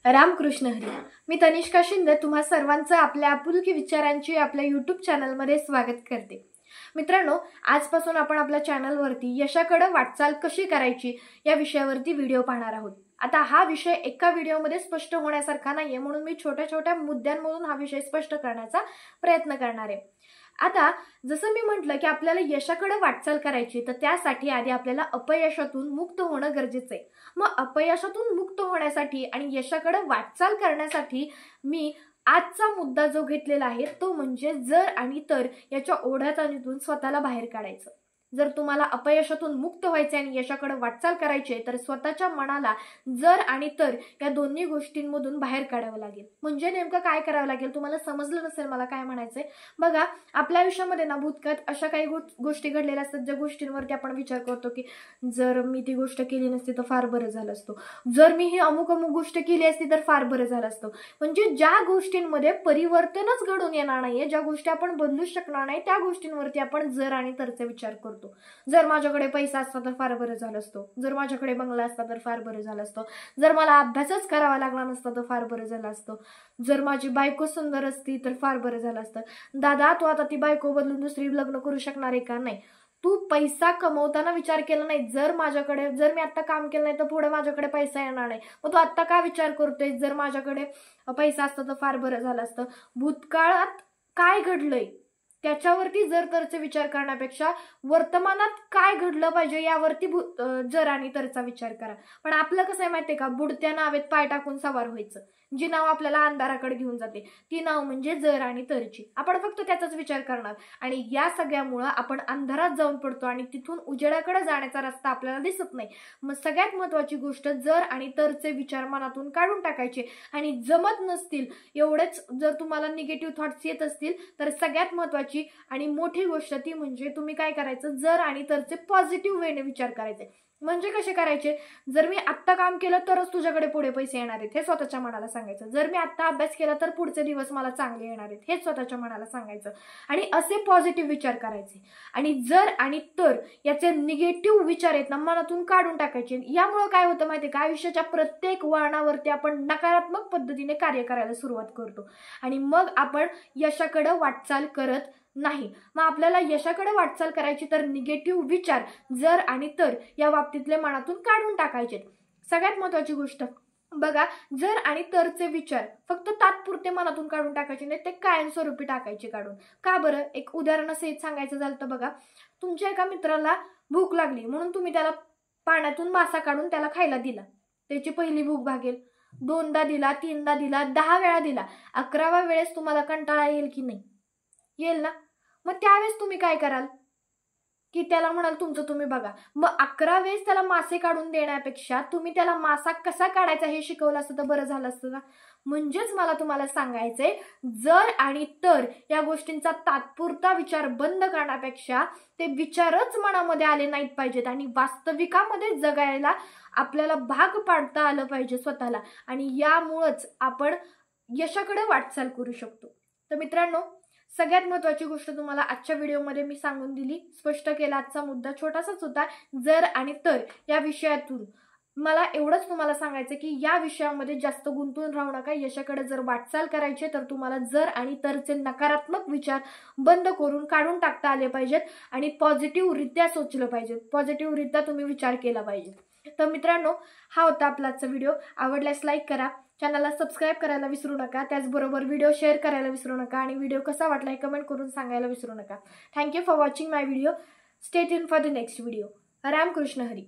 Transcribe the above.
रामकृष्ण हरी. मी तनिष्का शिंदे तुम्हा सर्वांचं आपल्या आपुलकी विचारांची आपल्या YouTube चॅनलमध्ये स्वागत करते. मित्रांनो, आजपासून आपण आपल्या चॅनलवरती यशाकडे वाटचाल कशी करायची या विषयावरती व्हिडिओ पाहणार आहोत. आता हा विषय एका व्हिडिओमध्ये स्पष्ट होण्यासारखा नाहीये, म्हणून मी छोट्या छोट्या मुद्द्यांमधून हा विषय स्पष्ट करण्याचा प्रयत्न करणार आहे. आता जसं मी म्हटलं की आपल्याला यशाकडे वाटचाल करायची, तर त्यासाठी आधी आपल्याला अपयशातून मुक्त होणं गरजेचं आहे. मग अपयशातून मुक्त होण्यासाठी आणि यशाकडे वाटचाल करण्यासाठी मी आजचा मुद्दा जो घेतलेला आहे तो म्हणजे जर आणि तर याच्या ओढ्याताणीतून स्वतःला बाहेर काढायचं. जर तुम्हाला अपयशातून मुक्त व्हायचे आणि यशाकडे वाटचाल करायची तर स्वतःच्या मनाला जर आणि तर या दोन्ही गोष्टींमधून बाहेर काढावं लागेल. म्हणजे नेमकं काय करावं लागेल तुम्हाला समजलं नसेल मला काय म्हणायचंय. बघा, आपल्या आयुष्यामध्ये ना भूतकाळात अशा काही गोष्टी घडलेल्या असतात ज्या गोष्टींवरती आपण विचार करतो की जर मी ती गोष्ट केली नसती तर फार बरं झालं असतं, जर मी ही अमुक गोष्ट केली असती तर फार बरं झालं असतं. म्हणजे ज्या गोष्टींमध्ये परिवर्तनच घडून येणार नाहीये, ज्या गोष्टी आपण बदलू शकणार नाही, त्या गोष्टींवरती आपण जर आणि तरचा विचार करतो. जर माझ्याकडे पैसा असता तर फार बरं झालं असतं, जर माझ्याकडे बंगला असता तर फार बरं झालं असतं, जर मला अभ्यासच करावा लागला नसता तर फार बरं झालं असतं, जर माझी बायको सुंदर असती तर फार बरं झालं असतं. दादा, तू आता ती बायको बदलून दुसरी लग्न करू शकणार आहे का? नाही. तू पैसा कमवताना विचार केला नाही, जर मी आता काम केलं नाही तर पुढे माझ्याकडे पैसा येणार नाही. मग तू आता का विचार करतोय जर माझ्याकडे पैसा असता तर फार बरं झालं असतं? भूतकाळात काय घडलंय त्याच्यावरती जर तरचे विचार करण्यापेक्षा वर्तमानात काय घडलं पाहिजे यावरती जर आणि तरचा विचार करा. पण आपलं कसं आहे माहितीये का, बुडत्या नावेत पाय टाकून सवार व्हायचं. जी नाव आपल्याला अंधाराकडे घेऊन जाते ती नाव म्हणजे जर आणि तरची. आपण फक्त त्याचाच विचार करणार आणि या सगळ्यामुळं आपण अंधारात जाऊन पडतो आणि तिथून उजेडाकडे जाण्याचा रस्ता आपल्याला दिसत नाही. मग सगळ्यात महत्वाची गोष्ट, जर आणि तरचे विचार मनातून काढून टाकायचे. आणि जमत नसतील एवढेच जर तुम्हाला निगेटिव्ह थॉट्स येत असतील तर सगळ्यात महत्वाची आणि मोठी गोष्ट ती म्हणजे तुम्ही काय करायचं, जर आणि तरचे पॉझिटिव्ह वेने विचार करायचे. म्हणजे कसे करायचे? जर मी आत्ता काम केलं तरच तुझ्याकडे पुढे पैसे येणार आहेत हे स्वतःच्या मनाला सांगायचं. जर मी आत्ता अभ्यास केला तर पुढचे दिवस मला चांगले येणार आहेत हे स्वतःच्या मनाला सांगायचं. आणि असे पॉझिटिव्ह विचार करायचे. आणि जर आणि तर याचे निगेटिव्ह विचार आहेत ना मनातून काढून टाकायचे. यामुळे काय होतं माहितीये का, आयुष्याच्या प्रत्येक वळणावरती आपण नकारात्मक पद्धतीने कार्य करायला सुरुवात करतो आणि मग आपण यशाकडे वाटचाल करत नाही. मग आपल्याला यशाकडे वाटचाल करायची तर निगेटिव्ह विचार जर आणि तर या बाबतीतले मनातून काढून टाकायचे. सगळ्यात महत्वाची गोष्ट बघा, जर आणि तरचे विचार फक्त तात्पुरते मनातून काढून टाकायचे नाही, ते कायमस्वरूपी टाकायचे काढून. का बरं? एक उदाहरण सहित सांगायचं झालं तर बघा, तुमच्या एका मित्राला भूक लागली म्हणून तुम्ही त्याला पाण्यातून मासा काढून त्याला खायला दिला. त्याची पहिली भूक भागेल. 2दा दिला, 3दा दिला, 10 वेळा दिला. 11व्या वेळेस तुम्हाला कंटाळा येईल की नाही? येईल ना. मग त्यावेळेस तुम्ही काय कराल की त्याला म्हणाल तुमचं तुम्ही बघा. मग 11 वेळेस त्याला मासे काढून देण्यापेक्षा तुम्ही त्याला मासा कसा काढायचा हे शिकवलं असतं तर बरं झालं असतं ना. म्हणजेच मला तुम्हाला सांगायचंय, जर आणि तर या गोष्टींचा तात्पुरता विचार बंद करण्यापेक्षा ते विचारच मनामध्ये आले नाहीत पाहिजेत आणि वास्तविकामध्ये जगायला आपल्याला भाग पाडता आलं पाहिजे स्वतःला. आणि यामुळेच आपण यशाकडे वाटचाल करू शकतो. तर मित्रांनो, सगळ्यात महत्वाची गोष्ट तुम्हाला आजच्या व्हिडिओमध्ये मी सांगून दिली, स्पष्ट केला. आजचा मुद्दा छोटासाच होता, जर आणि तर या विषयातून मला एवढंच तुम्हाला सांगायचं की या विषयामध्ये जास्त गुंतून राहू नका. यशाकडे जर वाटचाल करायची तर तुम्हाला जर आणि तरचे नकारात्मक विचार बंद करून काढून टाकता आले पाहिजेत आणि पॉझिटिव्ह रित्या सोचलं पाहिजे, पॉझिटिव्ह रित्या तुम्ही विचार केला पाहिजे. तर मित्रांनो, हा होता आपला आजचा व्हिडिओ. आवडल्यास लाईक करा, चॅनलला सबस्क्राईब करायला विसरू नका, त्याचबरोबर व्हिडिओ शेअर करायला विसरू नका आणि व्हिडिओ कसा वाटला हे कमेंट करून सांगायला विसरू नका. Thank you for watching my video. Stay tuned for the next video. Ramkrishna Hari.